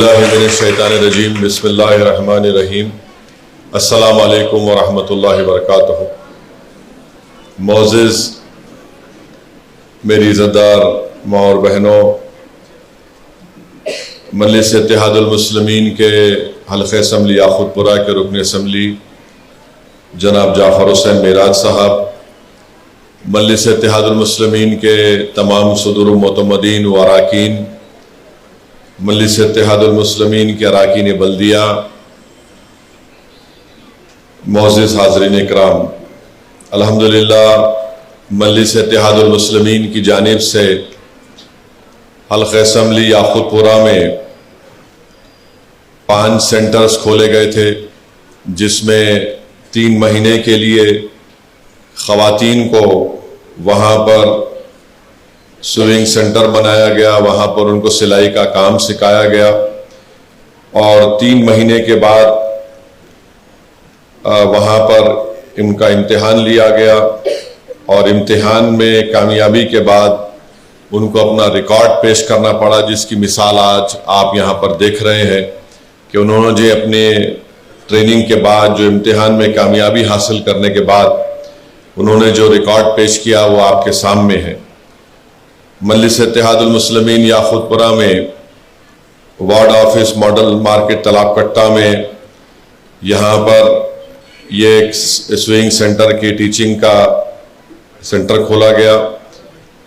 باللہ من الشیطان الرجیم بسم اللہ الرحمن الرحیم السلام علیکم ورحمۃ اللہ وبرکاتہ۔ معزز میری عزتدار ماں اور بہنوں، مجلس اتحاد المسلمین کے حلقہ اسمبلی یاقوت پورہ کے رکن اسمبلی جناب جعفر حسین معراج صاحب، مجلس اتحاد المسلمین کے تمام صدور المعتمدین و اراکین، مجلس اتحاد المسلمین کے اراکین بلدیہ، معزز حاضرین اکرام، الحمدللہ مجلس اتحاد المسلمین کی جانب سے حلقہ اسمبلی یاقوت پورہ میں 5 سینٹرز کھولے گئے تھے، جس میں 3 مہینے کے لیے خواتین کو وہاں پر سوئنگ سینٹر بنایا گیا، وہاں پر ان کو سلائی کا کام سکھایا گیا، اور 3 مہینے کے بعد وہاں پر ان کا امتحان لیا گیا، اور امتحان میں کامیابی کے بعد ان کو اپنا ریکارڈ پیش کرنا پڑا، جس کی مثال آج آپ یہاں پر دیکھ رہے ہیں کہ انہوں نے اپنے ٹریننگ کے بعد جو امتحان میں کامیابی حاصل کرنے کے بعد انہوں نے جو ریکارڈ پیش کیا وہ آپ کے سامنے ہے۔ مجلس اتحاد المسلمین یاقوت پورہ میں وارڈ آفس ماڈل مارکیٹ تالاب کٹہ میں یہاں پر یہ ایک سوئنگ سینٹر کی ٹیچنگ کا سینٹر کھولا گیا۔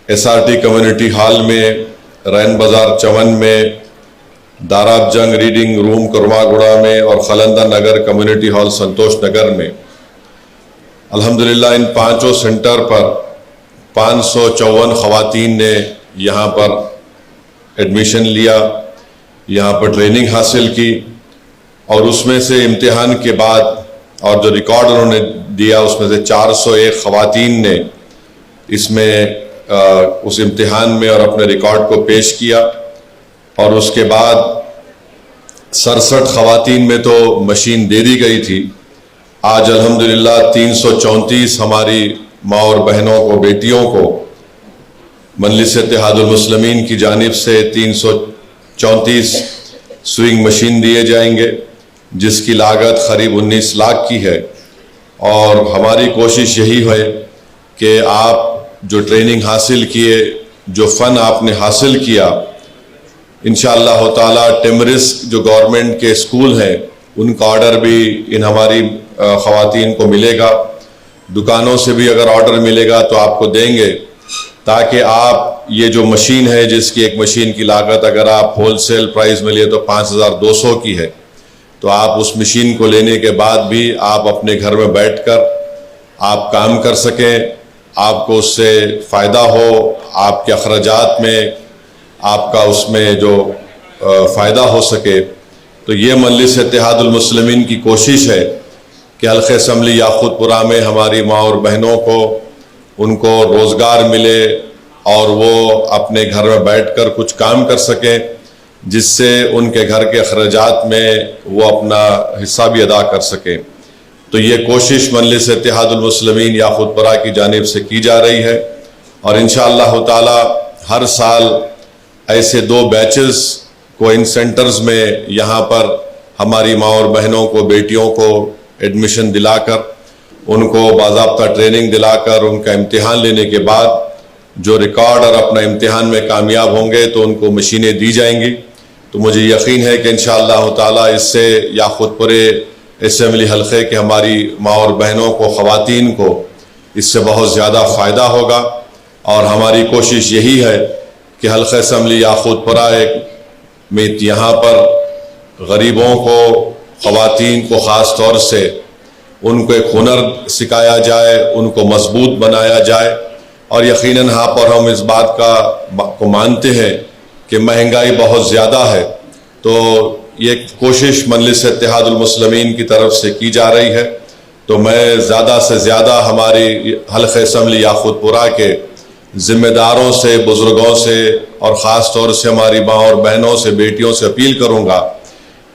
S R T community hall میں، رین بازار چمن میں، داراب جنگ ریڈنگ روم کرما گوڑا میں، اور خلندہ نگر کمیونٹی ہال سنتوش نگر میں الحمدللہ ان 5 سینٹر پر 554 خواتین نے یہاں پر ایڈمیشن لیا، یہاں پر ٹریننگ حاصل کی، اور اس میں سے امتحان کے بعد اور جو ریکارڈ انہوں نے دیا اس میں سے 401 خواتین نے اس میں اس امتحان میں اور اپنے ریکارڈ کو پیش کیا، اور اس کے بعد 67 خواتین میں تو مشین دے دی گئی تھی۔ آج الحمدللہ 334 ہماری ماں اور بہنوں کو، بیٹیوں کو مجلس اتحاد المسلمین کی جانب سے 334 سوئنگ مشین دیے جائیں گے، جس کی لاگت قریب 19 لاکھ کی ہے، اور ہماری کوشش یہی ہے کہ آپ جو ٹریننگ حاصل کیے، جو فن آپ نے حاصل کیا، انشاءاللہ تعالی ٹیمرسک جو گورنمنٹ کے اسکول ہیں ان کا آرڈر بھی ان ہماری خواتین کو ملے گا، دکانوں سے بھی اگر آرڈر ملے گا تو آپ کو دیں گے، تاکہ آپ یہ جو مشین ہے، جس کی ایک مشین کی لاگت اگر آپ ہول سیل پرائز میں لیے تو 5200 کی ہے، تو آپ اس مشین کو لینے کے بعد بھی آپ اپنے گھر میں بیٹھ کر آپ کام کر سکیں، آپ کو اس سے فائدہ ہو، آپ کے اخراجات میں آپ کا اس میں جو فائدہ ہو سکے۔ تو یہ مجلس اتحاد المسلمین کی کوشش ہے کہ حلقہ اسمبلی یاقوت پورہ میں ہماری ماں اور بہنوں کو ان کو روزگار ملے، اور وہ اپنے گھر میں بیٹھ کر کچھ کام کر سکیں، جس سے ان کے گھر کے اخراجات میں وہ اپنا حصہ بھی ادا کر سکیں۔ تو یہ کوشش مجلس اتحاد المسلمین یاقوت پورہ کی جانب سے کی جا رہی ہے، اور انشاءاللہ تعالی ہر سال ایسے 2 بیچز کو ان سینٹرز میں یہاں پر ہماری ماں اور بہنوں کو، بیٹیوں کو ایڈمیشن دلا کر، ان کو باضابطہ ٹریننگ دلا کر، ان کا امتحان لینے کے بعد جو ریکارڈ اور اپنا امتحان میں کامیاب ہوں گے تو ان کو مشینیں دی جائیں گی۔ تو مجھے یقین ہے کہ انشاءاللہ تعالی اس سے یاقوت پورے اسمبلی حلقے کے ہماری ماں اور بہنوں کو، خواتین کو اس سے بہت زیادہ فائدہ ہوگا، اور ہماری کوشش یہی ہے کہ حلقہ اسمبلی یاقوت پورہ میں یہاں پر غریبوں کو، خواتین کو خاص طور سے ان کو ایک ہنر سکھایا جائے، ان کو مضبوط بنایا جائے، اور یقیناً یہاں پر ہم اس بات کو مانتے ہیں کہ مہنگائی بہت زیادہ ہے، تو یہ کوشش مجلس اتحاد المسلمین کی طرف سے کی جا رہی ہے۔ تو میں زیادہ سے زیادہ ہماری حلقہ اسمبلی یاقوت پورہ کے ذمہ داروں سے، بزرگوں سے، اور خاص طور سے ہماری ماں اور بہنوں سے، بیٹیوں سے اپیل کروں گا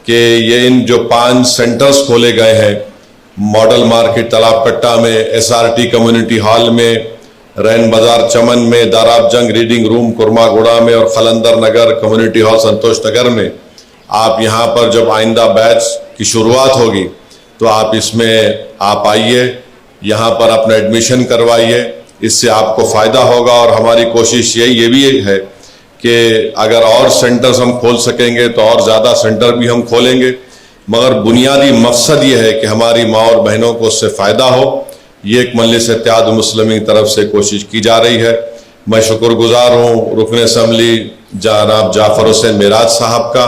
کہ یہ ان جو 5 سینٹرز کھولے گئے ہیں، ماڈل مارکیٹ تالاب کٹہ میں، S R T community hall میں، رین بازار چمن میں، داراب جنگ ریڈنگ روم کرما گوڑا میں، اور خلندر نگر کمیونٹی ہال سنتوش نگر میں، آپ یہاں پر جب آئندہ بیچ کی شروعات ہوگی تو آپ اس میں آپ آئیے، یہاں پر اپنا ایڈمیشن کروائیے، اس سے آپ کو فائدہ ہوگا۔ اور ہماری کوشش یہ بھی ہے کہ اگر اور سینٹرز ہم کھول سکیں گے تو اور زیادہ سینٹر بھی ہم کھولیں گے، مگر بنیادی مقصد یہ ہے کہ ہماری ماں اور بہنوں کو اس سے فائدہ ہو۔ یہ ایک مجلس اتحاد المسلمین کی طرف سے کوشش کی جا رہی ہے۔ میں شکر گزار ہوں رکن اسمبلی جناب جعفر حسین معراج صاحب کا،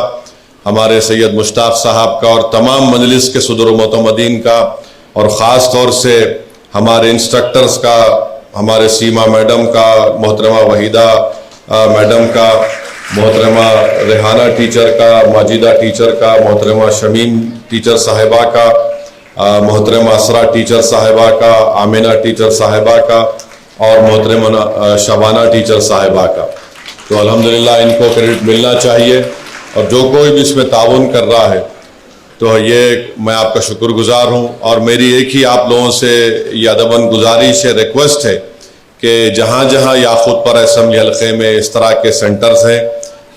ہمارے سید مشتاق صاحب کا، اور تمام مجلس کے صدر و معتمدین کا، اور خاص طور سے ہمارے انسٹرکٹرز کا، ہمارے سیما میڈم کا، محترمہ وحیدہ میڈم کا، محترمہ ریحانہ ٹیچر کا، ماجدہ ٹیچر کا، محترمہ شمیم ٹیچر صاحبہ کا، محترمہ اسرا ٹیچر صاحبہ کا، آمینہ ٹیچر صاحبہ کا، اور محترمہ شبانہ ٹیچر صاحبہ کا۔ تو الحمدللہ ان کو کریڈٹ ملنا چاہیے، اور جو کوئی بھی اس میں تعاون کر رہا ہے تو یہ میں آپ کا شکر گزار ہوں۔ اور میری ایک ہی آپ لوگوں سے یہ ادباً گزارش ہے، ریکویسٹ ہے کہ جہاں جہاں یاقوت پورہ اسمبلی حلقے میں اس طرح کے سینٹرز ہیں،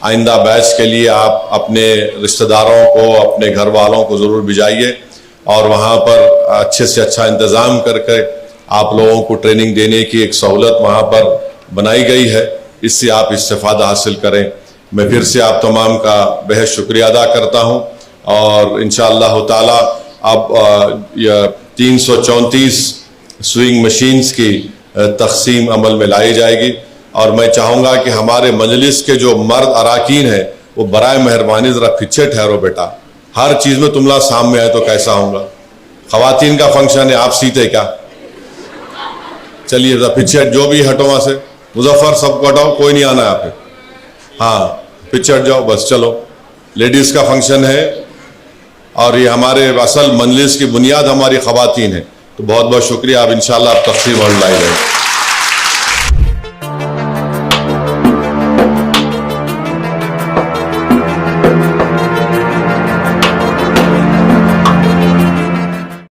آئندہ بیچ کے لیے آپ اپنے رشتہ داروں کو، اپنے گھر والوں کو ضرور بھیجائیے، اور وہاں پر اچھے سے اچھا انتظام کر کے آپ لوگوں کو ٹریننگ دینے کی ایک سہولت وہاں پر بنائی گئی ہے، اس سے آپ استفادہ حاصل کریں۔ میں پھر سے آپ تمام کا بہت شکریہ ادا کرتا ہوں، اور انشاءاللہ تعالی اب 334 سوئنگ مشینز کی تقسیم عمل میں لائی جائے گی، اور میں چاہوں گا کہ ہمارے مجلس کے جو مرد اراکین ہیں وہ برائے مہربانی ذرا پیچھے ٹھہرو بیٹا، ہر چیز میں تم لوگ سامنے آئے تو کیسا ہوں گا؟ خواتین کا فنکشن ہے، آپ سیتے کیا؟ چلیے ذرا پیچھے، جو بھی ہٹو وہاں سے، مظفر سب کو ہٹاؤ، کوئی نہیں آنا ہے آپ پہ، ہاں پیچھے ہٹ جاؤ بس۔ چلو، لیڈیز کا فنکشن ہے، اور یہ ہمارے اصل مجلس کی بنیاد ہماری خواتین ہیں، تو بہت بہت شکریہ۔ آپ انشاءاللہ آپ تقسیم اور لائی جائے۔